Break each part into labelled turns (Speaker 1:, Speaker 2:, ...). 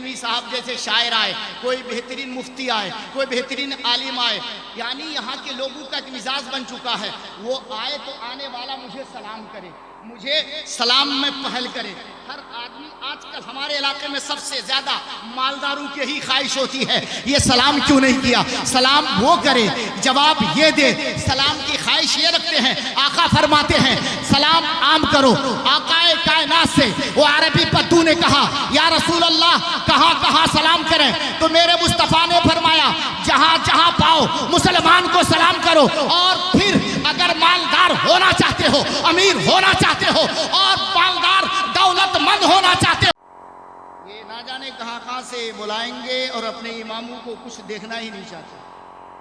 Speaker 1: ندوی صاحب جیسے شاعر آئے، کوئی بہترین مفتی آئے، کوئی بہترین عالم آئے، یعنی یہاں کے لوگوں کا ایک مزاج بن چکا ہے، وہ آئے تو آنے والا مجھے سلام کرے، مجھے سلام میں پہل کرے۔ ہر آدمی آج کل ہمارے علاقے میں سب سے زیادہ مالداروں کی ہی خواہش ہوتی ہے، یہ سلام کیوں نہیں کیا، سلام وہ کرے، جواب یہ دے۔ سلام کی خواہش یہ رکھتے ہیں، آقا فرماتے ہیں سلام عام کرو۔ آقا کائنات سے وہ عربی پدو نے کہا یا رسول اللہ کہاں کہاں سلام کریں؟ تو میرے مصطفیٰ نے فرمایا جہاں جہاں پاؤ مسلمان کو سلام کرو، اور پھر اگر مالدار ہونا چاہتے ہو، امیر ہونا چاہتے ہو، اور مالدار دولت مند ہونا چاہتے ہو، یہ نہ جانے کہاں کہاں سے بلائیں گے اور اپنے اماموں کو کچھ دیکھنا ہی نہیں چاہتے۔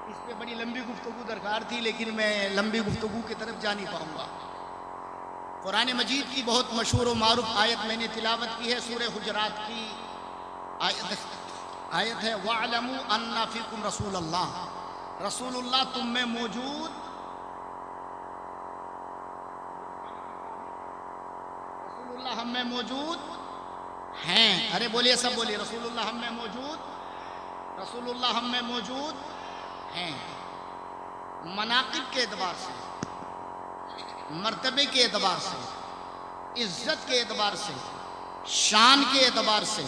Speaker 1: اس پہ بڑی لمبی گفتگو درکار تھی، لیکن میں لمبی گفتگو کی طرف جا نہیں پاؤں گا۔ قرآن مجید کی بہت مشہور و معروف آیت میں نے تلاوت کی ہے، سورہ حجرات کی آیت ہے وَاعْلَمُوا أَنَّ فِيكُمْ رَسُولَ اللَّهِ، رسول اللہ تم میں موجود، رسول اللہ ہم میں موجود ہیں۔ ارے بولیے سب بولیے، رسول اللہ ہم میں موجود، رسول اللہ ہم میں موجود ہیں۔ مناقب کے اعتبار سے، مرتبے کے اعتبار سے، عزت کے اعتبار سے، شان کے اعتبار سے،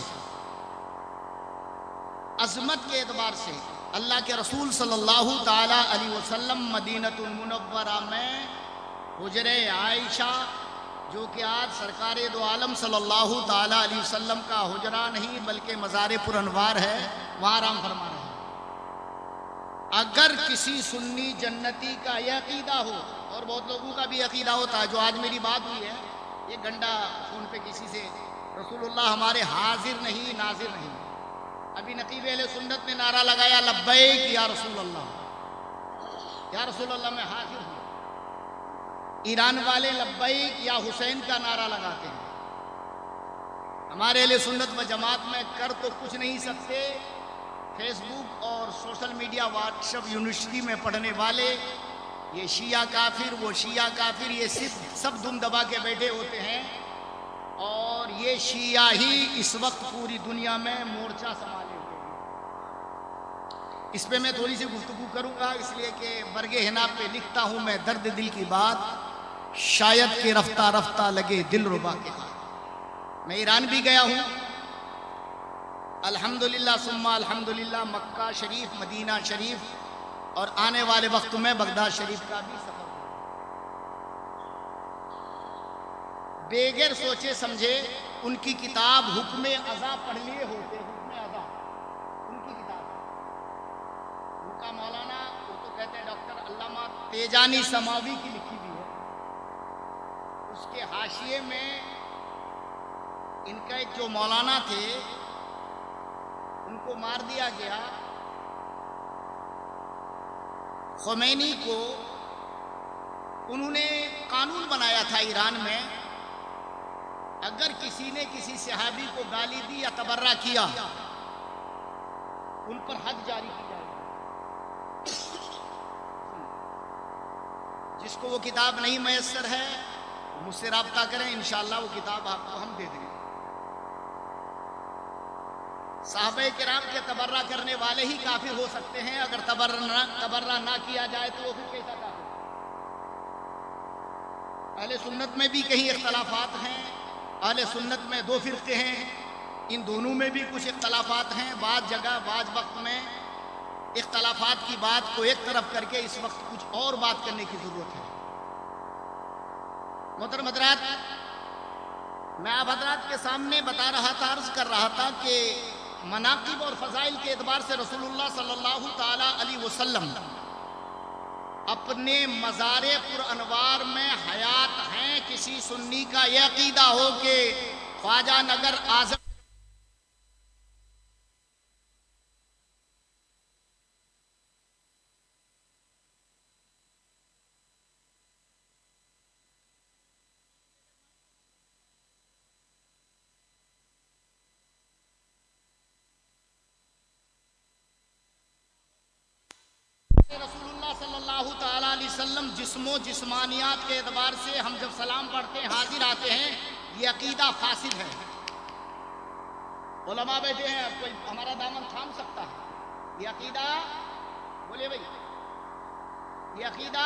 Speaker 1: عظمت کے اعتبار سے اللہ کے رسول صلی اللہ تعالی علیہ وسلم مدینۃ المنورہ میں حجر عائشہ، جو کہ آج سرکار دو عالم صلی اللہ تعالی علیہ وسلم کا حجرہ نہیں بلکہ مزار پر انوار ہے، وہاں آرام فرما رہے ہیں۔ اگر کسی سنی جنتی کا یہ عقیدہ ہو، اور بہت لوگوں کا بھی عقیدہ ہوتا ہے، جو آج میری بات ہوئی ہے، یہ گنڈا فون پہ کسی سے رسول اللہ ہمارے حاضر نہیں ناظر نہیں۔ ابھی نقیب اہل سنت نے نعرہ لگایا لبیک یا رسول اللہ، یا رسول اللہ میں حاضر ہوں۔ ایران والے لبیک یا حسین کا نعرہ لگاتے ہیں۔ ہمارے اہل سنت و جماعت میں کر تو کچھ نہیں سکتے، فیس بک اور social media what's app university میں پڑھنے والے، یہ شیعہ کافر وہ شیعہ کافر، یہ سب دم دبا کے بیٹھے ہوتے ہیں، اور یہ شیعہ ہی اس وقت پوری دنیا میں مورچہ سنبھالے ہوئے ہیں۔ اس پہ میں تھوڑی سی گفتگو کروں گا، اس لیے کہ برگ حنا پہ لکھتا ہوں میں درد دل کی بات، شاید کہ رفتہ رفتہ لگے دل ربا کے ہاتھ۔ میں ایران بھی گیا ہوں، الحمدللہ ثم الحمدللہ، مکہ شریف، مدینہ شریف، اور آنے والے وقت میں بغداد شریف کا بھی سفر ہوا۔ بغیر سوچے سمجھے ان کی کتاب حکم ازا پڑھ لیے ہوتے، حکم ازا ان کی کتاب ہے، ان کا مولانا، وہ تو کہتے ہیں ڈاکٹر علامہ تیجانی سماوی کی لکھی ہوئی ہے، اس کے حاشیے میں ان کا ایک جو مولانا تھے ان کو مار دیا گیا۔ خمینی کو انہوں نے قانون بنایا تھا ایران میں، اگر کسی نے کسی صحابی کو گالی دی یا تبرہ کیا، ان پر حد جاری کی جائے گی۔ جس کو وہ کتاب نہیں میسر ہے مجھ سے رابطہ کریں، انشاءاللہ وہ کتاب آپ کو ہم دے دیں گے۔ صحابہ کرام کے تبرہ کرنے والے ہی کافر ہو سکتے ہیں، اگر تبرہ نہ کیا جائے تو وہ پھر کیسا کافر؟ اہل سنت میں بھی کہیں اختلافات ہیں، اہل سنت میں دو فرقے ہیں، ان دونوں میں بھی کچھ اختلافات ہیں، بعض جگہ بعض وقت میں اختلافات کی بات کو ایک طرف کر کے اس وقت کچھ اور بات کرنے کی ضرورت ہے۔ محترم حضرات، میں آپ حضرات کے سامنے بتا رہا تھا، عرض کر رہا تھا کہ مناقب اور فضائل کے اعتبار سے رسول اللہ صلی اللہ تعالی علیہ وسلم اپنے مزار پر انوار میں حیات ہیں۔ کسی سنی کا یہ عقیدہ ہو کہ خواجہ نگر اعظم رسول اللہ صلی اللہ تعالیٰ علیہ وسلم جسم و جسمانیات کے اعتبار سے ہم جب سلام پڑھتے ہیں حاضر آتے ہیں، یہ عقیدہ فاسد ہے۔ علماء بیٹھے ہیں، اب کوئی ہمارا دامن تھام سکتا ہے؟ یہ عقیدہ، بولے بھائی، یہ عقیدہ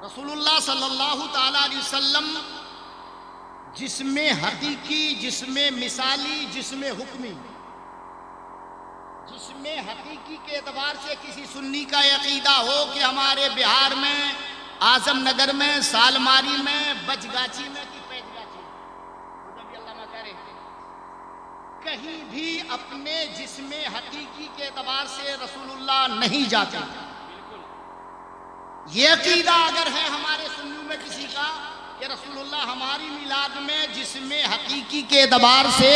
Speaker 1: رسول اللہ صلی اللہ تعالی علیہ وسلم جس میں حقیقی، جس میں مثالی، جس میں حکمی، جس میں حقیقی کے اعتبار سے کسی سنی کا عقیدہ ہو کہ ہمارے بہار میں، اعظم نگر میں، سالماری میں، بچ گاچی میں کہ پیچ گاچی میں، علامہ کہہ رہے کہیں بھی اپنے جسم حقیقی کے اعتبار سے رسول اللہ نہیں جاتے۔ یہ عقیدہ اگر ہے ہمارے سنیوں میں کسی کا کہ رسول اللہ ہماری میلاد میں جسم حقیقی کے اعتبار سے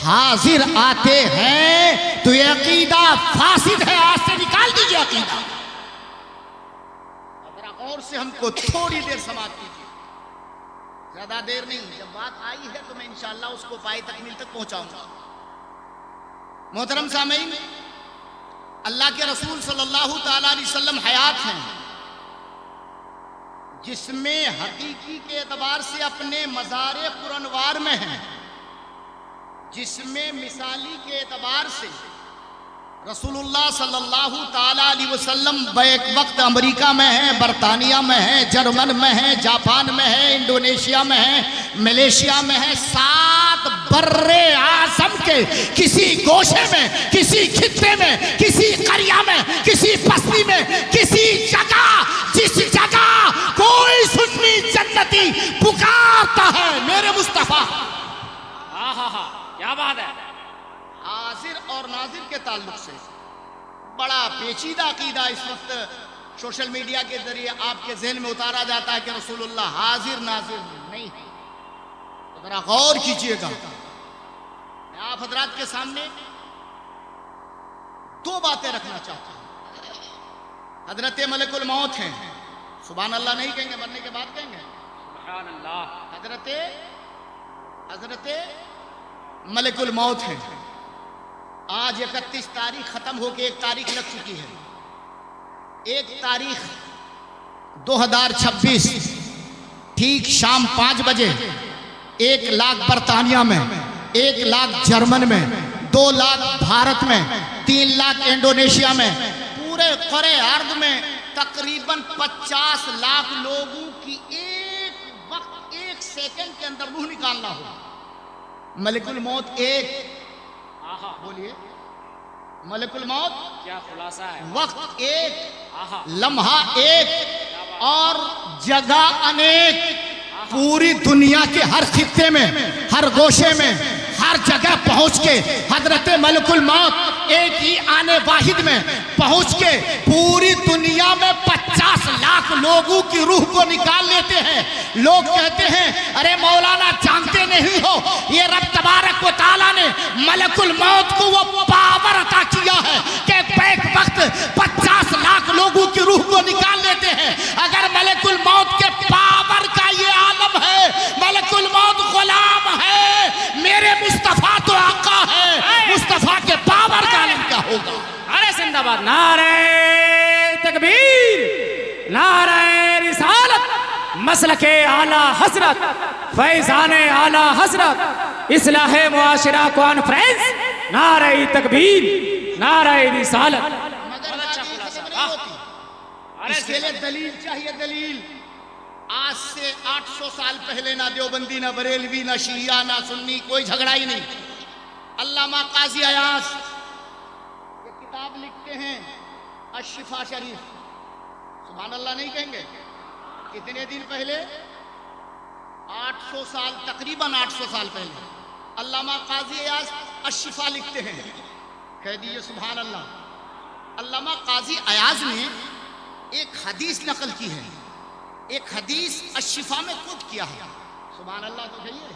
Speaker 1: حاضر آتے ہیں تو یہ عقیدہ فاسد ہے، آج سے نکال دیجئے عقیدہ۔ ذرا غور سے ہم کو تھوڑی دیر سماعت کیجیے، زیادہ دیر نہیں، جب بات آئی ہے تو میں انشاءاللہ اس کو پائے تکمیل تک پہنچاؤں گا۔ محترم سامعین، اللہ کے رسول صلی اللہ تعالی علیہ وسلم حیات ہیں، جس میں حقیقی کے اعتبار سے اپنے مزار قرآنوار میں ہیں، جس میں مثالی کے اعتبار سے رسول اللہ صلی اللہ تعالی علیہ وسلم بیک وقت امریکہ میں ہیں، برطانیہ میں ہیں، جرمن میں ہیں، جاپان میں ہیں، انڈونیشیا میں ہیں، ملیشیا میں ہیں، 7 بر اعظم کے کسی گوشے میں، کسی خطے میں، کسی قریہ میں، کسی بستی میں، کسی جگہ، جس جگہ کوئی سنی جنتی پکارتا ہے میرے مصطفیٰ،
Speaker 2: کیا بات ہے،
Speaker 1: حاضر اور ناظر کے تعلق سے بڑا پیچیدہ عقیدہ اس وقت سوشل میڈیا کے ذریعے آپ کے ذہن میں اتارا جاتا ہے کہ رسول اللہ حاضر ناظر نہیں ہے۔ تو ذرا غور کیجئے گا، میں آپ حضرات کے سامنے 2 باتیں رکھنا چاہتا ہوں۔ حضرت ملک الموت ہیں، سبحان اللہ نہیں کہیں گے، مرنے کے بعد کہیں گے
Speaker 2: سبحان اللہ،
Speaker 1: حضرت ملک الموت ہیں۔ آج 31 تاریخ ختم ہو کے 1 تاریخ لگ چکی ہے، 1 تاریخ 2026 ٹھیک شام 5 بجے 1 لاکھ برطانیہ میں، 1 لاکھ جرمن میں، 2 لاکھ بھارت میں، 3 لاکھ انڈونیشیا میں، پورے قرے ارض میں تقریباً 50 لاکھ لوگوں کی ایک وقت 1 سیکنڈ کے اندر روح نکالنا ہو۔ ملک الموت ایک، بولیے، ملک الموت
Speaker 2: کیا خلاصہ ہے،
Speaker 1: وقت ایک، لمحہ ایک اور جگہ انیک، پوری دنیا کے ہر خطے میں، ہر گوشے میں، ہر جگہ پہنچ کے حضرت ملک الموت ایک ہی آنے واحد میں پہنچ کے پوری دنیا میں 50 لاکھ لوگوں کی روح کو نکال لیتے ہیں۔ لوگ کہتے ہیں ارے مولانا جانتے نہیں ہو، یہ رب تبارک و تعالیٰ نے ملک الموت کو وہ پاور عطا کیا ہے کہ بیک وقت 50 لاکھ لوگوں کی روح کو نکال لیتے ہیں۔ اگر ملک الموت کے پاور کا یہ عالم ہے، ملک الموت غلام ہے، میرے مصطفیٰ تو آقا ہے، مصطفیٰ کے پاور کا عالم کیا ہوگا؟
Speaker 2: ارے زندہ باد، نعرہ تکبیر، نعرہ رسالت، مسلک اعلی حضرت، فیضان اعلی حضرت، اصلاح معاشرہ کانفرنس، نعرہ تکبیر، نعرہ رسالت۔
Speaker 1: مگر بات یہ ختم نہیں ہوتی، اس کے لیے دلیل چاہیے، دلیل۔ آج سے 800 سال پہلے نہ دیوبندی، نہ بریلوی، نہ شیعہ، نہ سنی، کوئی جھگڑا ہی نہیں۔ علامہ قاضی ایاز یہ کتاب لکھتے ہیں الشفا شریف، سبحان اللہ نہیں کہیں گے، کتنے دن پہلے؟ 800 سال، تقریباً 800 سال پہلے علامہ قاضی ایاز الشفا لکھتے ہیں۔ کہہ دیجئے سبحان اللہ۔ علامہ قاضی ایاز نے ایک حدیث نقل کی ہے، ایک حدیث الشفا میں کوٹ کیا ہے، سبحان اللہ تو کہیے۔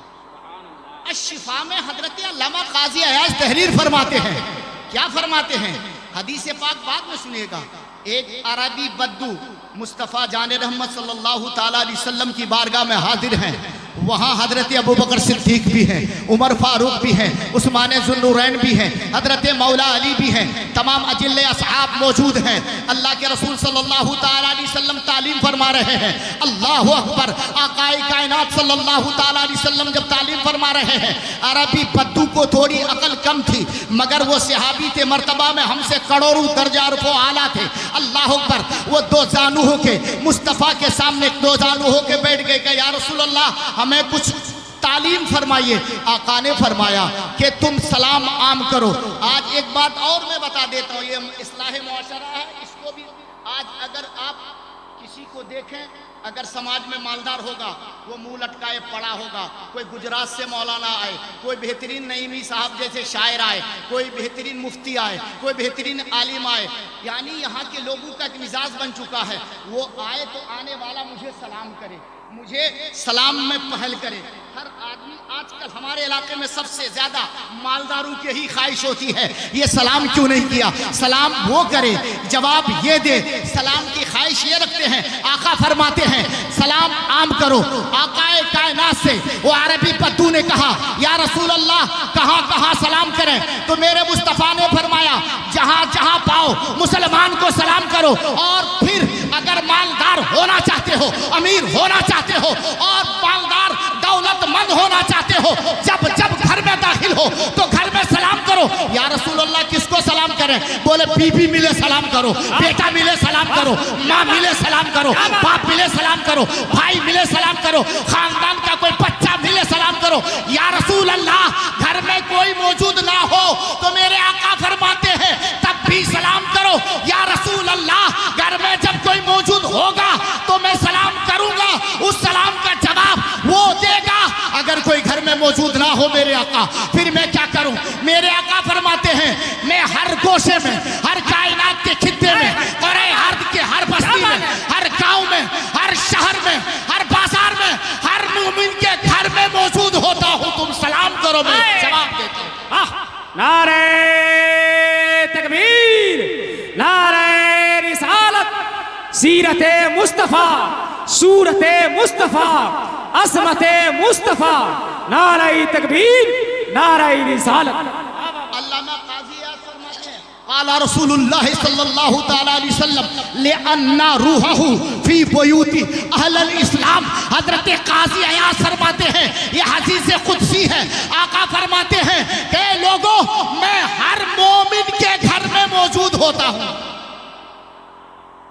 Speaker 1: الشفا میں حضرت علامہ قاضی ایاز تحریر فرماتے ہیں، کیا فرماتے ہیں؟ حدیث پاک بعد میں سنیے گا۔ ایک عربی بدو مصطفیٰ جان رحمت صلی اللہ تعالی علیہ وسلم کی بارگاہ میں حاضر ہیں، وہاں حضرت ابو بکر صدیق بھی ہیں، عمر فاروق بھی ہیں، عثمان ذوالنورین بھی ہیں، حضرت مولا علی بھی ہیں، تمام اجل اصحاب موجود ہیں۔ اللہ کے رسول صلی اللہ تعالیٰ علیہ وسلم تعلیم فرما رہے ہیں، اللہ اکبر۔ آقائے کائنات صلی اللہ تعالیٰ علیہ وسلم جب تعلیم فرما رہے ہیں، عربی بدو کو تھوڑی عقل کم تھی، مگر وہ صحابی تھے، مرتبہ میں ہم سے کروڑوں درجہ رفع اعلیٰ تھے، اللہ اکبر۔ وہ دو زانو ہو کے مصطفیٰ کے سامنے دو زانو ہو کے بیٹھ گئے کہ یا رسول اللہ ہمیں کچھ تعلیم فرمائیے۔ آقا نے فرمایا کہ تم سلام عام کرو۔ آج ایک بات اور میں بتا دیتا ہوں، یہ اصلاح معاشرہ ہے، اس کو بھی آج اگر آپ کسی کو دیکھیں، اگر سماج میں مالدار ہوگا وہ منہ لٹکائے پڑا ہوگا، کوئی گجرات سے مولانا آئے، کوئی بہترین نعیمی صاحب جیسے شاعر آئے، کوئی بہترین مفتی آئے، کوئی بہترین عالم آئے، یعنی یہاں کے لوگوں کا ایک مزاج بن چکا ہے، وہ آئے تو آنے والا مجھے سلام کرے، مجھے سلام میں پہل کرے۔ ہر آدمی آج کل ہمارے علاقے میں سب سے زیادہ مالداروں کی ہی خواہش ہوتی ہے، یہ سلام کیوں نہیں کیا؟ سلام وہ کرے، جواب یہ دے، سلام کی خواہش یہ رکھتے ہیں۔ آقا فرماتے ہیں سلام عام کرو۔ آقائے کائنات سے وہ عربی بدو نے کہا یا رسول اللہ کہاں کہاں سلام کریں؟ تو میرے مصطفیٰ نے فرمایا جہاں جہاں پاؤ مسلمان کو سلام کرو، اور پھر اگر مالدار ہونا چاہتے ہو، امیر ہونا چاہتے ہو، اور مالدار دولت مند ہونا چاہتے ہو، جب جب گھر میں داخل ہو تو گھر میں سلام کرو۔ یا رسول اللہ کس کو سلام کریں؟ بولے بی بی ملے سلام کرو، بیٹا ملے سلام کرو، ماں ملے سلام کرو، باپ ملے سلام کرو، بھائی ملے سلام کرو، خاندان کا کوئی بچہ ملے سلام کرو۔ یا رسول اللہ گھر میں کوئی موجود نہ ہو تو میرے آقا فرماتے ہیں تب بھی سلام کرو۔ یا رسول اللہ گھر میں جب کوئی موجود ہوگا تو میں سلام کروں گا، اس سلام کا جواب وہ دے گا۔ اگر کوئی گھر میں موجود نہ ہو میرے آقا پھر میں کیا کروں؟ میرے آقا فرماتے ہیں میں ہر گوشے میں، ہر کائنات کے خطے میں، اور ارض کے ہر بستی میں، ہر گاؤں میں، ہر شہر میں، ہر بازار میں، ہر مومن کے گھر میں موجود ہوتا ہوں، تم سلام کرو میں جواب دیتا ہوں۔
Speaker 2: نعرہ تکبیر، نعرہ رسالت، سیرت مصطفیٰ، صورت مصطفیٰ، عظمت مصطفیٰ، نعرہ تکبیر، نعرہ رسالت۔
Speaker 1: علامہ قاضی یاد فرماتے ہیں قال رسول اللہ صلی اللہ تعالیٰ علیہ وسلم لِأَنَّ رُوحَهُ فِي بُيُوتِ اہل الاسلام۔ حضرت قاضی عیاض فرماتے ہیں یہ حدیث قدسی ہے، آقا فرماتے ہیں کہ لوگوں میں ہر مومن کے گھر میں موجود ہوتا ہوں۔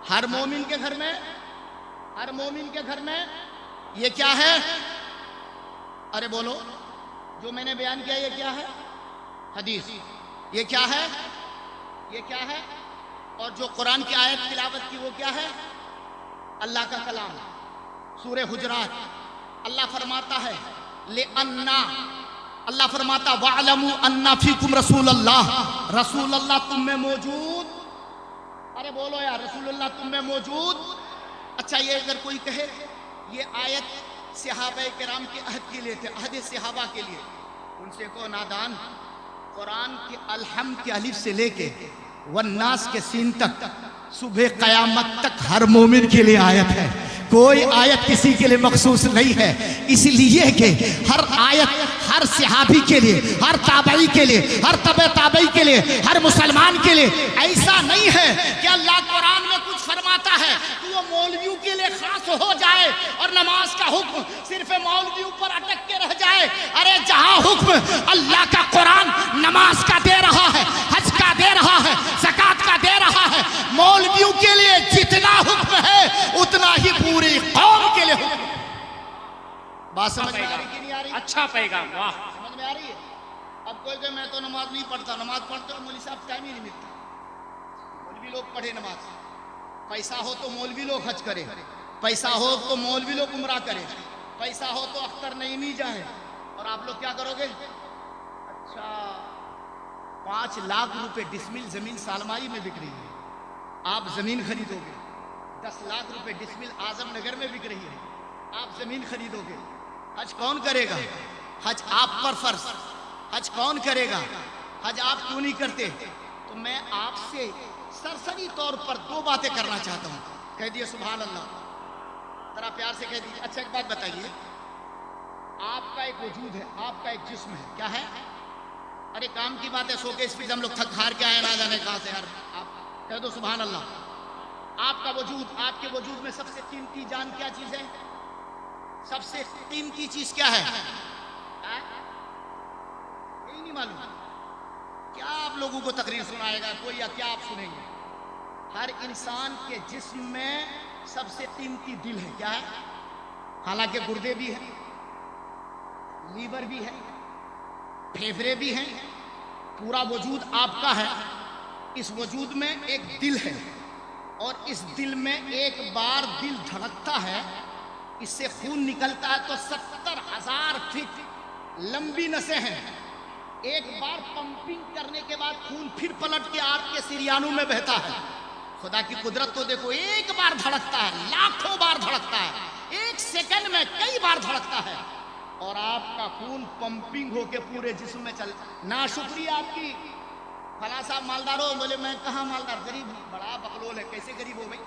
Speaker 1: ہر مومن کے گھر میں، ہر مومن کے گھر میں، یہ کیا ہے؟ ارے بولو، جو میں نے بیان کیا یہ کیا ہے؟ حدیث۔ یہ کیا ہے؟ یہ کیا ہے؟ اور جو قرآن کی آیت تلاوت کی وہ کیا ہے؟ اللہ کا کلام، سورہ حجرات۔ اللہ فرماتا ہے لِأَنَّا، اللہ فرماتا وَعْلَمُوا أَنَّ فِيكُمْ رسول اللہ، رسول اللہ تم میں موجود۔ ارے بولو یار، رسول اللہ تم میں موجود۔ اچھا یہ اگر کوئی کہے یہ آیت صحابہ کرام کے عہد کے لیے تھے، عہد صحابہ کے لیے، ان سے کو نادان، قرآن کے الحمد کے الف سے لے کے والناس کے سین تک صبح قیامت تک ہر مومن کے لیے آیت ہے، کوئی آیت کسی کے لیے مخصوص نہیں ہے۔ اس لیے کہ ہر آیت ہر صحابی کے لیے، ہر تابعی کے لیے، ہر تبع تابعی کے لیے، ہر مسلمان کے لیے ایسا نہیں ہے کہ اللہ قرآن میں کچھ فرماتا ہے تو وہ مولویوں کے لیے خاص ہو جائے اور نماز کا حکم صرف مولویوں پر اٹک کے رہ جائے۔ ارے جہاں حکم اللہ کا قرآن نماز کا دے رہا ہے، حج کا دے رہا ہے، زکوٰۃ کا دے رہا ہے، مولویوں کے لیے جتنا حکم ہے اتنا ہی پوری قوم کے لیے حکم ہے۔ بات سمجھ میں آ رہی کہ نہیں آ رہی؟
Speaker 2: اچھا پیغام، واہ،
Speaker 1: سمجھ میں آ رہی ہے؟ اب کوئی کہ میں تو نماز نہیں پڑھتا، نماز پڑھتے ہو مولوی صاحب ٹائم ہی نہیں ملتا۔ مولوی لوگ پڑھے نماز، پیسہ ہو تو مولوی لوگ حج کرے، پیسہ ہو تو مولوی لوگ عمرہ کرے، پیسہ ہو تو اختر نعیمی جائے، اور آپ لوگ کیا کرو گے؟ اچھا 5 لاکھ روپے ڈسمل زمین سالمائی میں بک رہی ہے، آپ زمین خریدو گے۔ 10 لاکھ روپے ڈسمل اعظم نگر میں بک رہی ہے، آپ زمین خریدو گے۔ حج کون کرے گا؟ حج آپ پر فرض، حج کون کرے گا؟ حج آپ کیوں نہیں کرتے؟ تو میں آپ سے سرسری طور پر 2 باتیں کرنا چاہتا ہوں، کہہ دیے سبحان اللہ، ذرا پیار سے کہہ دیجیے۔ اچھا ایک بات بتائیے، آپ کا ایک وجود ہے، آپ کا ایک جسم ہے، کیا ہے؟ ارے کام کی بات ہے، سو کے اس پہ ہم لوگ تھک ہار کے آئے، نہ جانے کہاں سے یار، آپ کہہ دو سبحان اللہ۔ آپ کا وجود، آپ کے وجود میں سب سے قیمتی جان کیا چیز ہے؟ سب سے قیمتی چیز کیا ہے؟ یہی نہیں معلوم؟ کیا آپ لوگوں کو تقریر سنائے گا کوئی، یا کیا آپ سنیں گے؟ ہر انسان کے جسم میں سب سے قیمتی دل ہے، کیا ہے؟ حالانکہ گردے بھی ہیں، لیور بھی ہے، پھیپھڑے بھی ہیں، پورا وجود آپ کا ہے۔ اس وجود میں ایک دل ہے، اور اس دل میں ایک بار دل دھڑکتا ہے، اس سے خون نکلتا ہے تو 70,000 فٹ لمبی نسیں ہیں۔ ایک بار پمپنگ کرنے کے بعد خون پھر پلٹ کے آپ کے سریانوں میں بہتا ہے۔ خدا کی قدرت تو دیکھو، ایک بار دھڑکتا ہے، لاکھوں بار دھڑکتا ہے، ایک سیکنڈ میں کئی بار دھڑکتا ہے، اور آپ کا خون پمپنگ ہو کے پورے جسم میں چل۔ ناشکری آپ کی، فلاں صاحب مالدار ہو، بولے میں کہاں مالدار، غریب ہوں، بڑا بقلول ہے، کیسے غریب ہو بھائی؟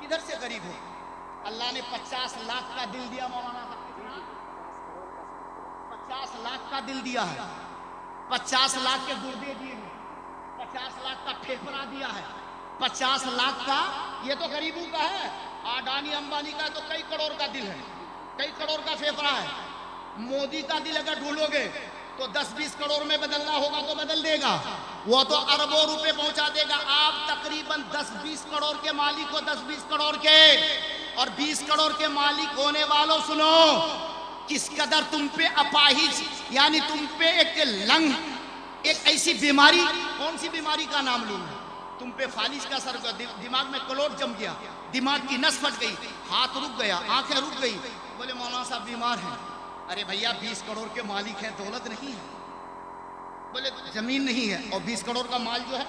Speaker 1: کدھر سے غریب ہو؟ اللہ نے 50 لاکھ کا دل دیا مولانا صاحب، 50 لاکھ کا دل دیا ہے، 50 لاکھ کے گردے دیے ہیں، 50 لاکھ کا پھیپھڑا دیا ہے، 50 لاکھ کا، یہ تو غریبوں کا ہے۔ اڈانی امبانی کا تو کئی کروڑ کا دل ہے، کئی کروڑ کا پھیپھڑا ہے۔ مودی کا دل اگر ڈھونڈو گے تو 10-20 کروڑ میں بدلنا ہوگا تو بدل دے گا، وہ تو اربوں روپے پہنچا دے گا۔ آپ تقریباً 10-20 کروڑ کے مالک ہو، 10-20 کروڑ کے، اور 20 کروڑ کے مالک ہونے والوں سنو، کس قدر تم پہ اپاہج، یعنی تم پہ ایک لنگ، ایک ایسی بیماری، کون سی بیماری کا نام لوں میں؟ تم پہ فالج کا اثر ہوا، دماغ میں کلوٹ جم گیا، دماغ کی نس پھٹ گئی، ہاتھ رک گیا، آنکھیں رک گئی۔ بولے مولانا صاحب بیمار ہیں۔ ارے بھیا 20 کروڑ کے مالک ہیں، دولت نہیں ہے، بولے زمین نہیں ہے، اور 20 کروڑ کا مال جو ہے،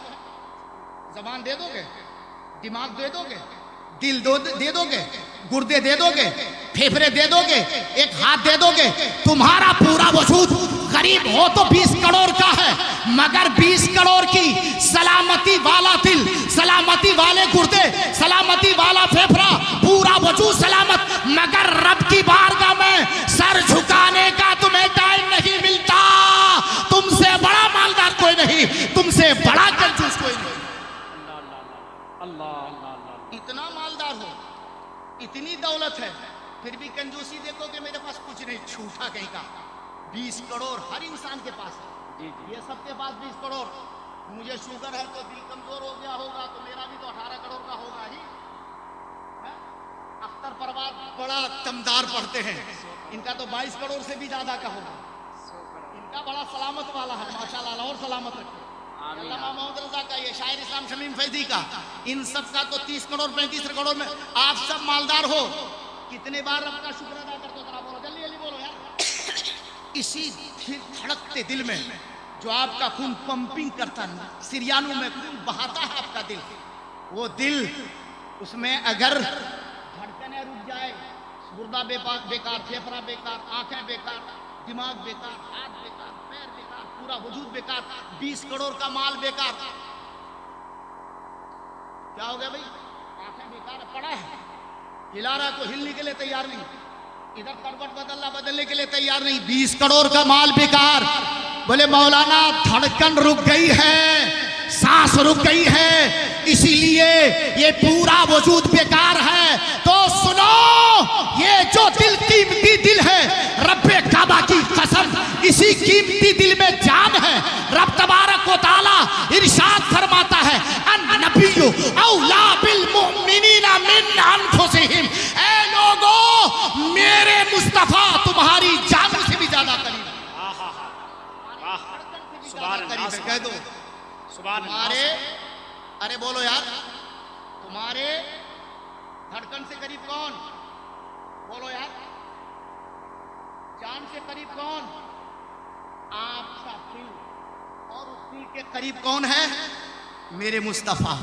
Speaker 1: زبان دے دو گے، دماغ دے دو گے، دل دے دو گے، گردے دے دو گے، پھیپھڑے دے دو گے، ایک ہاتھ دے دو گے، تمہارا پورا وجود غریب ہو تو 20 کروڑ کا ہے، مگر 20 کروڑ کی سلامتی والا دل، سلامتی والے گردے، سلامتی والا پھیپھڑا، پورا وجود سلامت، مگر رب کی بارگاہ میں سر جھکانے کا تمہیں ٹائم نہیں ملتا۔ تم سے بڑا مالدار کوئی نہیں، تم سے بڑا کنجوس کوئی نہیں۔ اتنا مالدار ہو، اتنی دولت ہے، پھر بھی کنجوسی دیکھو کہ میرے پاس کچھ نہیں، چھوٹا کہیں کا۔ 20 کروڑ ہر انسان کے پاس ہے، یہ سب کے پاس 20 کروڑ۔ مجھے شوگر ہے تو دل کمزور ہو گیا ہوگا، تو میرا بھی تو 18 کروڑ کا ہوگا ہی۔ اختر پروار بڑا تمدار پڑھتے ہیں، ان کا تو 22 کروڑ سے بھی زیادہ کا ہوگا، ان کا بڑا سلامت والا ہے، ماشاءاللہ، اور سلامت رکھے۔ علامہ محمد رضا کا، یہ شاعر اسلام شمیم فیضی کا، ان سب کا تو 30 کروڑ 35 کروڑ میں۔ آپ سب مالدار ہو، کتنے بار رب کا شکر ادا کرتے ہو؟ ذرا بولو، جلدی جلدی بولو یار۔ اسی دھڑکتے دل میں جو آپ کا خون پمپنگ کرتا ہے، سریانوں میں خون بہاتا ہے آپ کا دل، وہ دل، اس میں اگر دھڑکنیں رک جائے، گردہ بیکار، پھیپھڑا بیکار، آنکھیں بیکار، دماغ بیکار، ہاتھ بیکار، پیر بیکار، پورا وجود بیکار، 20 کروڑ کا مال بیکار۔ کیا ہو گیا بھائی؟ آنکھیں بیکار پڑا ہے، ہلا رہا کو ہلنے کے لیے تیار نہیں، ادھر کروٹ بدلنے کے لیے تیار نہیں، 20 کروڑ کا مال بیکار۔ بولے مولانا دھڑکن رک گئی ہے، سانس رک گئی ہے، اسی لیے یہ پورا وجود بیکار ہے۔ تو سنو، یہ جو دل قیمتی دل ہے، رب کعبہ کی قسم، اسی قیمتی دل میں جان ہے۔ رب تبارک و تعالی ارشاد فرماتا ہے، النبی اولا بالمؤمنین من انفسہم، اے لوگو میرے مصطفیٰ تمہاری جان سے بھی زیادہ قریب ہے۔ کہہ دو تمہارے، ارے بولو یار، تمہارے دھڑکن سے قریب کون؟ بولو یار، جان سے قریب کون؟ آپ کا دل، اور اس دل کے قریب کون ہے؟ میرے مصطفیٰ۔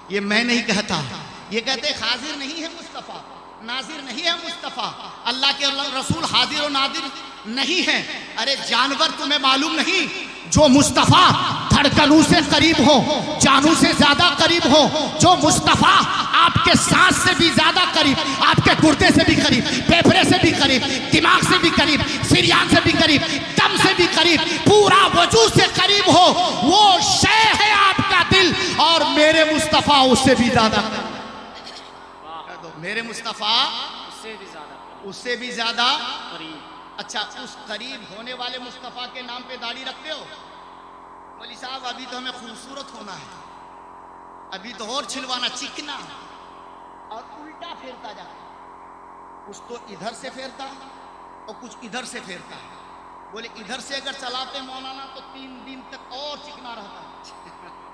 Speaker 1: یہ میں نہیں کہتا، یہ کہتے حاضر نہیں ہے مصطفیٰ، ناظر نہیں ہے مصطفیٰ، اللہ کے رسول حاضر و ناظر نہیں ہے۔ ارے جانور تمہیں معلوم نہیں، جو مصطفیٰ دھڑکنوں سے قریب ہو، جانوں سے زیادہ قریب ہو، جو مصطفیٰ آپ کے سانس سے بھی زیادہ قریب، آپ کے گردے سے بھی قریب، پھیپھڑے سے بھی قریب، دماغ سے بھی قریب، شریان سے بھی قریب، دم سے بھی قریب، پورا وجود سے قریب ہو، وہ شے ہے آپ کا دل، اور میرے مصطفیٰ اس سے بھی زیادہ قریب۔ میرے مصطفیٰ
Speaker 2: اس سے بھی زیادہ
Speaker 1: اس سے بھی زیادہ
Speaker 2: قریب۔
Speaker 1: اچھا، اس قریب ہونے والے مصطفیٰ کے نام پہ داڑھی رکھتے ہو؟ مولوی صاحب ابھی تو ہمیں خوبصورت ہونا ہے، ابھی تو اور چھلوانا، چکنا، اور الٹا پھیرتا جاتا ہے، کچھ تو ادھر سے پھیرتا ہے اور کچھ ادھر سے پھیرتا ہے۔ بولے ادھر سے اگر چلاتے مولانا تو 3 دن تک اور چکنا رہتا ہے،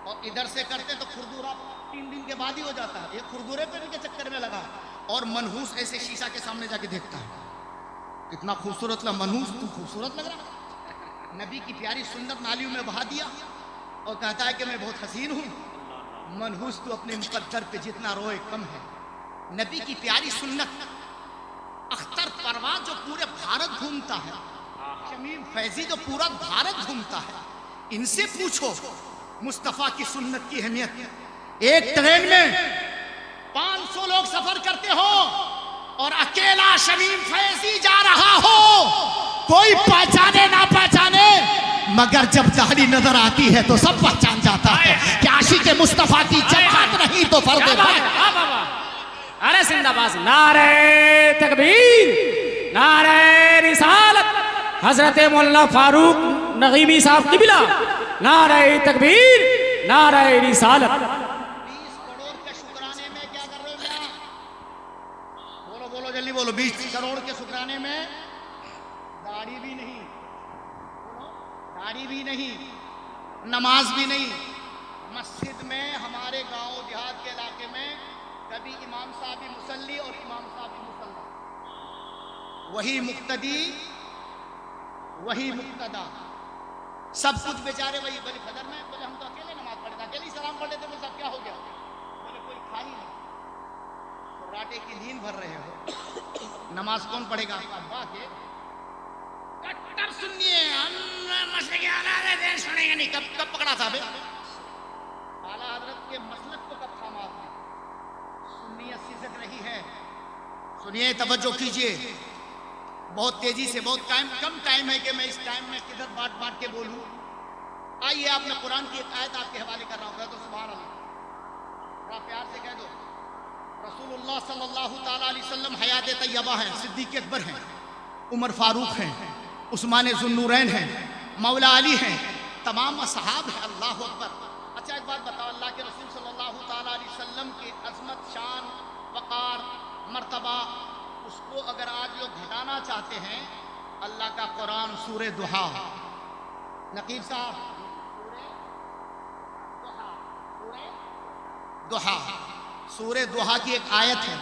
Speaker 1: اور ادھر سے کرتے تو کھردورا 3 دن کے بعد ہی ہو جاتا ہے۔ یہ کھردورے پہ کے چکر میں لگا، اور منحوس ایسے شیشہ کے سامنے جا کے دیکھتا ہے، کتنا خوبصورت لگا، منحوس تو خوبصورت لگ رہا، نبی کی پیاری سنت نالیوں میں بہا دیا، اور کہتا ہے کہ میں بہت حسین ہوں۔ منحوس تو اپنے مقدر پہ جتنا روئے کم ہے۔ نبی کی پیاری سنت، اختر پروان جو پورے بھارت گھومتا ہے، شمیم فیضی جو پورا بھارت گھومتا ہے، ان سے پوچھو مصطفیٰ کی سنت کی اہمیت۔ ایک ٹرین میں 500 لوگ سفر کرتے ہو اور اکیلا شمیم فیضی جا رہا ہو، کوئی پہچانے نہ پہچانے، مگر جب داڑھی نظر آتی ہے تو سب پہچان جاتا ہے کہ عاشق مصطفیٰ کی جماعت نہیں تو فرد فرد۔
Speaker 2: ارے زندہ باد، نعرہ تکبیر، نعرہ رسالت، حضرت مولانا فاروق نغیمی صاحب قبلہ، نعرہ تکبیر، نعرہ رسالت۔
Speaker 1: 20 کروڑ کے شکرانے میں کیا کر رہے ہو میاں؟ بولو بولو جلدی بولو۔ 20 کروڑ کے شکرانے میں داڑھی بھی نہیں، داڑھی بھی نہیں، نماز بھی نہیں۔ مسجد میں ہمارے گاؤں دیہات کے علاقے میں کبھی امام صاحب بھی مصلی اور امام صاحب بھی مصلی، وہی مقتدی وہی مقتدا، سب کچھ بیچارے وہی۔ بولے فجر میں، بولے ہم تو اکیلے نماز پڑھتے، اکیلے سلام پڑھ لیتے، بولے سب کیا ہو گیا؟ بولے کوئی کھا ہی نہیں، راٹے کی نیند بھر رہے ہو، نماز کون پڑھے گا؟ ابا کے کٹر سنیے، ہم مسئلے کے اعلیٰ دین سنیں گے نہیں۔ کب پکڑا تھا بے؟ اعلیٰ حضرت کے مسلک کو کب تھاما آپ نے؟ سنیت سیزت رہی ہے۔ سنیے، توجہ کیجئے، بہت تیزی سے، بہت کم ٹائم ہے کہ میں اس ٹائم میں کدھر بات کے بولوں۔ آئیے، آپ نے قرآن کی ایک آیت آپ کے حوالے کر رہا ہوں، کہہ دو سبحان اللہ، بڑا پیار سے کہہ دو۔ رسول اللہ صلی اللہ تعالیٰ علیہ وسلم حیات طیبہ ہیں، صدیق اکبر ہیں، عمر فاروق ہیں، عثمان ذو النورین ہیں، مولا علی ہیں، تمام اصحاب ہیں۔ اللہ اکبر۔ اچھا ایک بات بتاؤ، اللہ کے رسول صلی اللہ تعالیٰ علیہ وسلم کی عظمت، شان، وقار، مرتبہ، اس کو اگر آج لوگ گھٹانا چاہتے ہیں، اللہ کا قرآن سورہ دحا، نقیب صاحب، دحا، سورہ دحا کی ایک آیت ہے،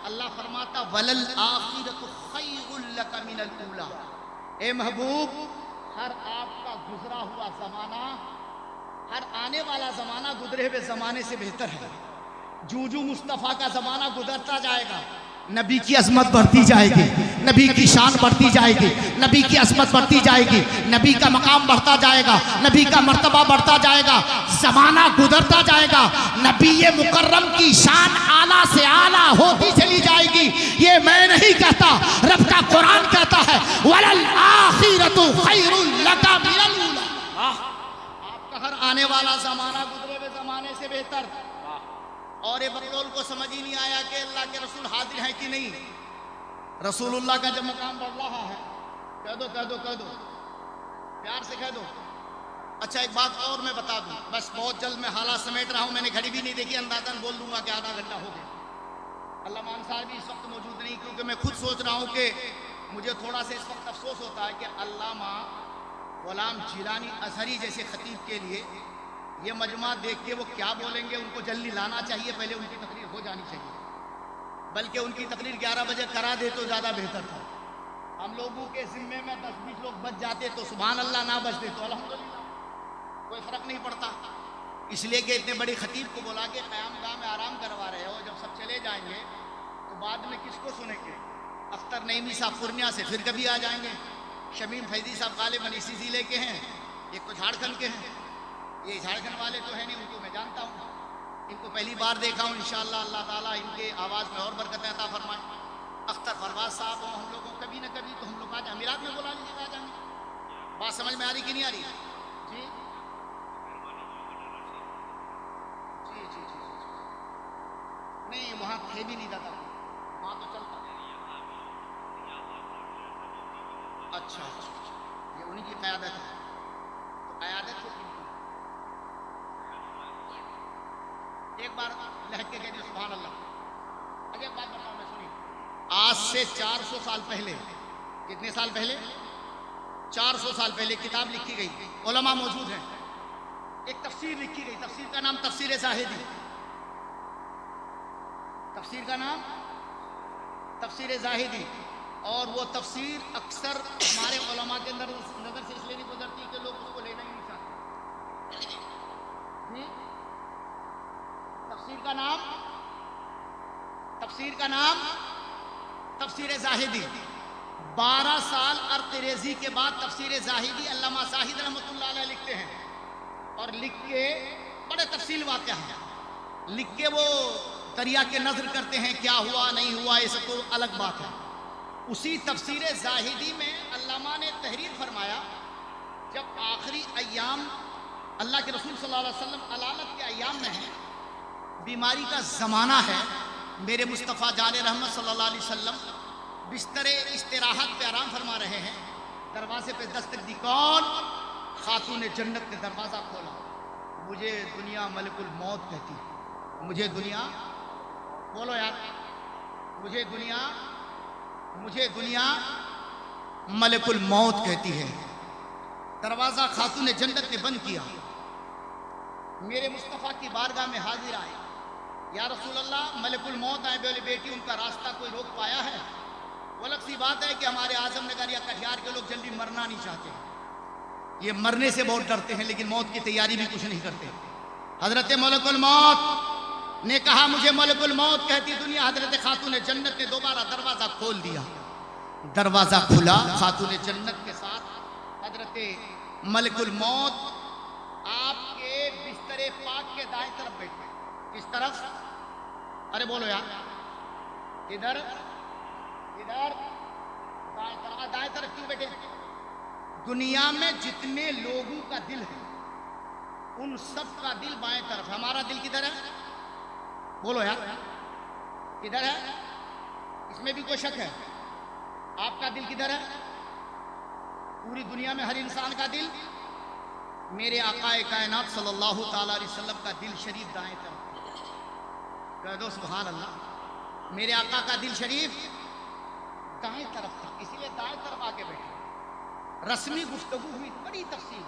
Speaker 1: اللہ فرماتا وَلَلْآخِرَةُ خَيْرٌ لَكَ مِنَ الْأُولَىٰ۔ اے محبوب، ہر آپ کا گزرا ہوا زمانہ، ہر آنے والا زمانہ گزرے ہوئے زمانے سے بہتر ہے۔ جو مصطفیٰ کا زمانہ گزرتا جائے گا، نبی کی عظمت بڑھتی جائے گی، نبی کی شان بڑھتی جائے گی، نبی کی عظمت بڑھتی جائے گی، نبی کا مقام بڑھتا جائے گا، نبی کا مرتبہ بڑھتا جائے گا، زمانہ گزرتا جائے گا، نبی مکرم کی شان اعلیٰ سے اعلیٰ ہوتی چلی جائے گی۔ یہ میں نہیں کہتا، رب کا قرآن کہتا ہے وَلَلْآخِرَةُ خَيْرٌ لَكَ مِنَ الْأُولَىٰ۔ آپ کا ہر آنے والا زمانہ گزرے ہوئے زمانے سے بہتر۔ اور یہ بقول کو سمجھ ہی نہیں آیا کہ اللہ کے رسول حاضر ہیں کہ نہیں۔ رسول اللہ کا جب مقام بڑھ رہا ہے، کہہ دو پیار سے کہہ دو۔ اچھا ایک بات اور میں بتا دوں، بس بہت جلد میں حالات سمیٹ رہا ہوں، میں نے گھڑی بھی نہیں دیکھی، اندازاً بول دوں گا کہ آدھا گھنٹہ ہو گیا۔ علامہ انصاری بھی اس وقت موجود نہیں، کیونکہ میں خود سوچ رہا ہوں کہ مجھے تھوڑا سا اس وقت افسوس ہوتا ہے کہ علامہ غلام جیلانی ازہری جیسے خطیب کے لیے یہ مجمع دیکھ کے وہ کیا بولیں گے، ان کو جلدی لانا چاہیے، پہلے ان کی تقریر ہو جانی چاہیے، بلکہ ان کی تقریر 11 بجے کرا دے تو زیادہ بہتر تھا۔ ہم لوگوں کے ذمے میں 10-20 لوگ بچ جاتے تو سبحان اللہ، نہ بچتے تو الحمدللہ، کوئی فرق نہیں پڑتا۔ اس لیے کہ اتنے بڑی خطیب کو بلا کے قیام گاہ میں آرام کروا رہے ہو، جب سب چلے جائیں گے تو بعد میں کس کو سنیں گے؟ اختر نعیمی صاحب پورنیہ سے پھر کبھی آ جائیں گے، شمیم فیضی صاحب غالباً اسی ضلع کے ہیں، ایک تو جھارکھنڈ کے ہیں، یہ جھارکھنڈ والے تو ہیں نہیں، ان کو میں جانتا ہوں، ان کو پہلی بار دیکھا ہوں، انشاءاللہ اللہ تعالیٰ ان کے آواز میں اور برکت عطا فرمائے۔ اختر پرواز صاحب ہوں ہم لوگوں کبھی نہ کبھی تو ہم لوگ آج امارات میں بلا لیجیے گا، آج ہمیں بات سمجھ میں آ رہی کہ نہیں آ رہی؟ جی جی جی جی نہیں، وہاں تھے بھی نہیں دادا، وہاں تو چلتا۔ اچھا اچھا، یہ انہیں کی قیادت ہے، تو قیادت سے ایک بار لہک کے کہہ دیا سبحان اللہ۔ اچھا ایک بات بتاؤں میں، سنیے، آج سے 400 سال پہلے، کتنے سال پہلے؟ 400 سال پہلے کتاب لکھی گئی، علماء موجود ہیں، ایک تفسیر لکھی گئی، تفسیر کا نام تفسیر زاہدی، تفسیر کا نام تفسیر زاہدی، اور وہ تفسیر اکثر ہمارے علماء کے نظر سے اس لیے نہیں گزرتی کہ لوگ اس کو لینا ہی نہیں چاہتے۔ تفسیر کا نام تفسیر زاہدی، 12 سال ارتریزی کے بعد تفسیر زاہدی علامہ زاہد رحمۃ اللہ علیہ لکھتے ہیں، اور لکھ کے بڑے تفصیل واقعہ ہیں، لکھ کے وہ دریا کے نظر کرتے ہیں کیا ہوا نہیں ہوا، یہ سب تو الگ بات ہے۔ اسی تفسیر زاہدی میں علامہ نے تحریر فرمایا، جب آخری ایام اللہ کے رسول صلی اللہ علیہ وسلم علالت کے ایام میں ہیں، بیماری کا زمانہ ہے، میرے مصطفیٰ جان رحمت صلی اللہ علیہ وسلم بستر استراحت پہ آرام فرما رہے ہیں، دروازے پہ دستک دی، کون؟ خاتون جنت نے دروازہ کھولا، مجھے دنیا ملک الموت کہتی ہے، مجھے دنیا، بولو یار، مجھے دنیا ملک الموت کہتی ہے۔ دروازہ خاتون جنت نے بند کیا، میرے مصطفیٰ کی بارگاہ میں حاضر آئے، یا رسول اللہ ملک الموت آئے، بولے بیٹی ان کا راستہ کوئی روک پایا ہے؟ وہ الگ سی بات ہے کہ ہمارے اعظم نگر یا کٹیہار کے لوگ جلدی مرنا نہیں چاہتے، یہ مرنے سے بہت ڈرتے ہیں لیکن موت کی تیاری بھی کچھ نہیں کرتے۔ حضرت ملک الموت نے کہا مجھے ملک الموت کہتی دنیا۔ حضرت خاتون جنت نے دوبارہ دروازہ کھول دیا، دروازہ کھلا، خاتون جنت کے ساتھ حضرت ملک الموت آپ کے بستر پاک کے دائیں طرف بیٹھے، کس طرف؟ ارے بولو یار، ادھر دائیں طرف کیوں بیٹھے؟ دنیا میں جتنے لوگوں کا دل ہے ان سب کا دل بائیں طرف، ہمارا دل کدھر ہے؟ بولو یار، کدھر ہے؟ اس میں بھی کوئی شک ہے؟ آپ کا دل کدھر ہے؟ پوری دنیا میں ہر انسان کا دل، میرے آقا کائنات صلی اللہ تعالی علیہ وسلم کا دل شریف دائیں طرف، کہہ دو سبحان اللہ۔ میرے آقا کا دل شریف دائیں طرف تھا، اسی لیے دائیں طرف آ کے بیٹھے، رسمی گفتگو ہوئی، بڑی تفصیل۔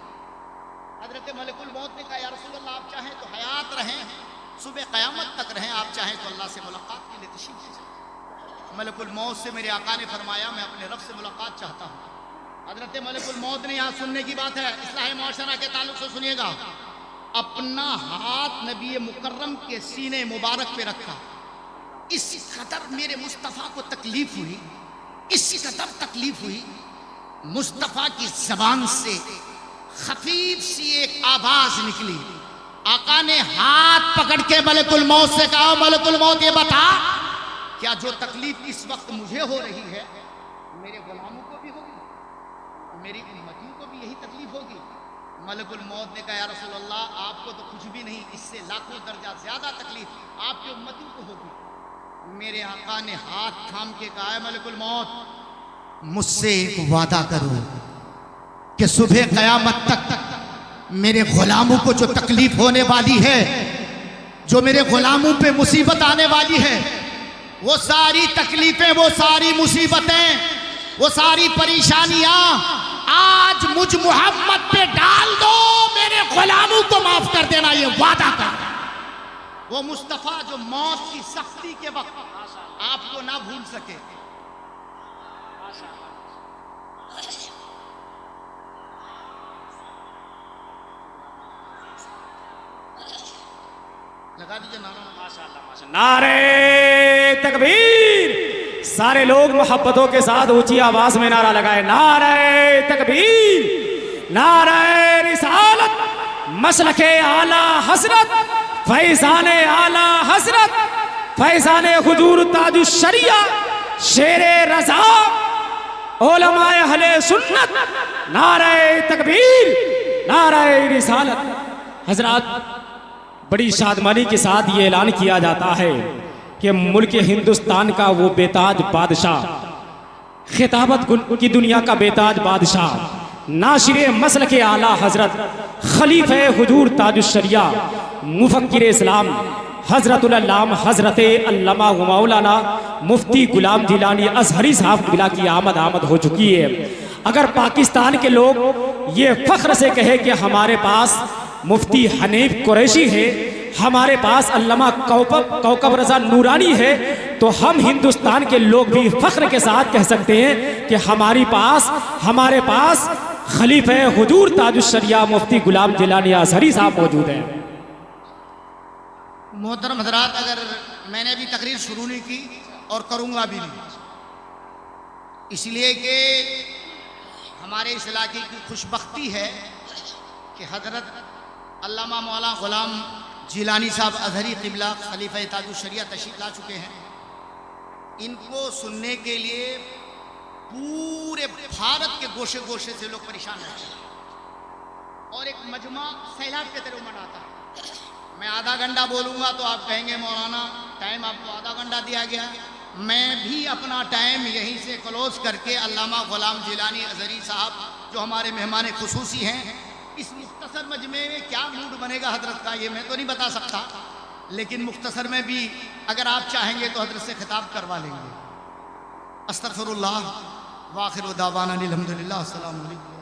Speaker 1: حضرت ملک الموت نے کہا یا رسول اللہ آپ چاہیں تو حیات رہیں، صبح قیامت تک رہیں، آپ چاہیں تو اللہ سے ملاقات کے لیے تشریف لے۔ ملک الموت سے میرے آقا نے فرمایا میں اپنے رب سے ملاقات چاہتا ہوں۔ حضرت ملک الموت نے، یہاں سننے کی بات ہے، اصلاح معاشرہ کے تعلق سے سنیے گا، اپنا ہاتھ نبی مکرم کے سینے مبارک پہ رکھا، اس قدر میرے مصطفیٰ کو تکلیف ہوئی، اس قدر تکلیف ہوئی، مصطفیٰ کی زبان سے خفیف سی ایک آواز نکلی، آقا نے ہاتھ پکڑ کے ملک الموت سے کہا ملک الموت یہ بتا کیا جو تکلیف اس وقت مجھے ہو رہی ہے میرے غلاموں کو بھی ہوگی، میری امتیوں کو بھی یہی تکلیف ہوگی؟ ملک الموت نے کہا یا رسول اللہ آپ کو تو کچھ بھی نہیں، اس سے لاکھوں درجہ زیادہ تکلیف آپ کی امتیوں کو ہوگی۔ میرے آقا نے ہاتھ تھام کے کہا ہے ملک الموت مجھ سے ایک وعدہ کرو کہ صبح قیامت تک میرے غلاموں کو جو تکلیف ہونے والی ہے، جو میرے غلاموں پہ مصیبت آنے والی ہے، وہ ساری تکلیفیں، وہ ساری مصیبتیں، وہ ساری پریشانیاں آج مجھ محمد پہ ڈال دو، میرے غلاموں کو معاف کر دینا، یہ وعدہ کر۔ وہ مصطفیٰ جو موت کی سختی کے وقت آپ کو نہ بھول سکے۔ لگا دیجئے نعرہ،
Speaker 2: نعرہ تکبیر! سارے لوگ محبتوں کے ساتھ اونچی آواز میں نعرہ لگائے، نعرہ تکبیر، نعرہ رسالت، مسلک اعلی حضرت فیضان اعلی حضرت فیضان حضور تاج الشریعہ شیر رضا علماء اہل سنت نعرہ تکبیر نعرہ رسالت۔ حضرات بڑی شادمانی کے ساتھ یہ اعلان کیا جاتا ہے کہ ملک ہندوستان کا وہ بیتاج بادشاہ، خطابت کی دنیا کا بیتاج بادشاہ، ناشر مسلک اعلی حضرت خلیفہ حضور تاج الشریعہ مفکر اسلام حضرت العلام حضرت علامہ مولانا مفتی غلام جیلانی ازہری صاحب قبلہ کی آمد ہو چکی ہے۔ اگر پاکستان کے لوگ یہ فخر سے کہے کہ ہمارے پاس مفتی حنیف قریشی ہے، ہمارے پاس علامہ کوکب رضا نورانی ہے، تو ہم ہندوستان کے لوگ بھی فخر کے ساتھ کہہ سکتے ہیں کہ ہمارے پاس خلیفہ حضور تاج الشریعہ مفتی غلام جیلانی ازہری صاحب موجود ہیں۔
Speaker 1: محترم حضرات، اگر میں نے ابھی تقریر شروع نہیں کی اور کروں گا بھی نہیں، اس لیے کہ ہمارے اس علاقے کی خوش بختی ہے کہ حضرت علامہ مولانا غلام جیلانی صاحب ازہری قبلہ خلیفہ تاج الشریعہ تشریف لا چکے ہیں۔ ان کو سننے کے لیے پورے بھارت کے گوشے گوشے سے لوگ پریشان رہتے ہیں اور ایک مجمع سیلاب کے طرح مناتا ہے۔ میں آدھا گھنٹہ بولوں گا تو آپ کہیں گے مولانا ٹائم آپ کو آدھا گھنٹہ دیا گیا، میں بھی اپنا ٹائم یہیں سے کلوز کر کے علامہ غلام جیلانی ازہری صاحب جو ہمارے مہمان خصوصی ہیں، اس مختصر مجمع میں کیا موڈ بنے گا حضرت کا یہ میں تو نہیں بتا سکتا، لیکن مختصر میں بھی اگر آپ چاہیں گے تو حضرت سے خطاب کروا لیں گے۔ استغفر اللہ وآخر دعوانا الحمدللہ، السلام علیکم۔